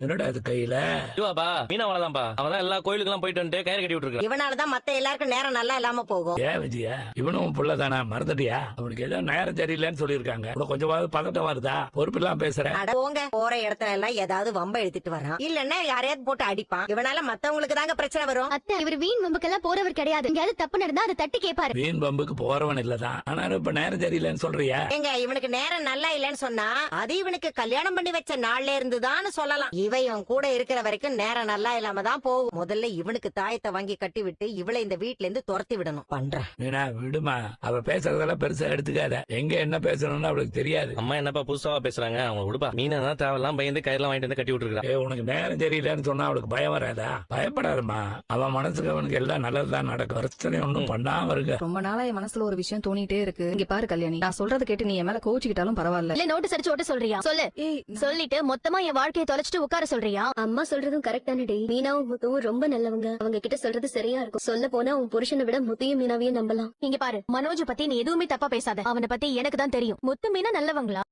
என்னடா அது கையில? இதுவாப்பா மீனா அவளதான்ப்பா. அவதான் எல்லா கோயிலுக்கெல்லாம் போயிட்டு வந்து கயிறு கட்டி விட்டுருக்கா. இவனாலதான் மத்த எல்லாருக்கும் நேரம் நல்லா இல்லாம போகும். ஏன் விஜயா, இவனும் புள்ளதானா, மறந்துட்டியா? அவனுக்கு ஏதோ நேரம் சரியில்லைன்னு சொல்லிருக்காங்க. கொஞ்சமாவது பதட்டம் வருதா? பொறுப்பு எல்லாம் பேசுற. அட போங்க, போற இடத்துல எல்லாம் ஏதாவது வம்ப எடுத்துட்டு வரான், இல்லன்னா யாரையாவது போட்டு அடிப்பான். இவனால மத்தவங்களுக்கு தாங்க பிரச்சனை வரும். அத்தை, இவர் வீண் வம்புக்கெல்லாம் போறவர் கிடையாது. எங்கயாவது தப்பு நடந்தா அதை தட்டி கேட்பாரு. வீண் பம்புக்கு போறவன் இல்லதான். ஆனா இப்ப நேரம் சரியில்லைன்னு சொல்றியா? ஏங்க, இவனுக்கு நேரம் நல்லா இல்லன்னு சொன்னா அது இவனுக்கு கல்யாணம் பண்ணி வச்ச நாள்ல இருந்துதான் சொல்லலாம். இவன் கூட இருக்கிற வரைக்கும் நேரம் நல்லா இல்லாம தான் போகும். முதல்ல இவனுக்கு தாயத்தை வாங்கி கட்டி விட்டு இவளை இந்த வீட்ல இருந்து துரத்தி விடணும். பண்றேன். மீனா விடுமா, அவ பேசுறதெல்லாம் பெருசா எடுத்துக்காத. எங்க என்ன பேசணும்னு அவளுக்கு தெரியாது. அம்மா என்னப்பா புதுசாவா பேசுறாங்க? அவங்க விடுப்பா. மீனா தான் தேவையெல்லாம் பயந்து கயிறுலாம் வாங்கிட்டு வந்து கட்டி விட்டுருக்கா. உனக்கு நேரம் சரியில்லைன்னு சொன்னா அவளுக்கு பயம் வராதா? பயப்படாதம்மா, அவன் மனசுக்கு அவனுக்கு எல்லாம் நல்லதுதான் நடக்கும். பிரச்சனை ஒண்ணும் பண்ணாம இருக்க. ரொம்ப நாளா என் மனசுல ஒரு விஷயம் தோணிட்டே இருக்கு. இங்க பாரு கல்யாணி, நான் சொல்றதை கேட்டு நீ என் மேல கோவிச்சுக்கிட்டாலும் பரவாயில்ல. இல்ல நோட்டீஸ் அடிச்சு ஓட்ட சொல்றியா? சொல்லு. சொல்லிட்டு மொத்தமா என் வாழ்க்கையை தொலைச்சிட்டு உட்கார சொல்றியா? அம்மா சொல்றதும் கரெக்டானடி. மீனாவும் முத்துவும் ரொம்ப நல்லவங்க. அவங்க கிட்ட சொல்றது சரியா இருக்கும். சொல்ல போனா உன் புருஷனை விட முத்தையும் மீனாவையும் நம்பலாம். இங்க பாரு, மனோஜ் பத்தி நீ எதுவுமே தப்பா பேசாத. அவனை பத்தி எனக்கு தான் தெரியும். முத்து மீனா நல்லவங்களா?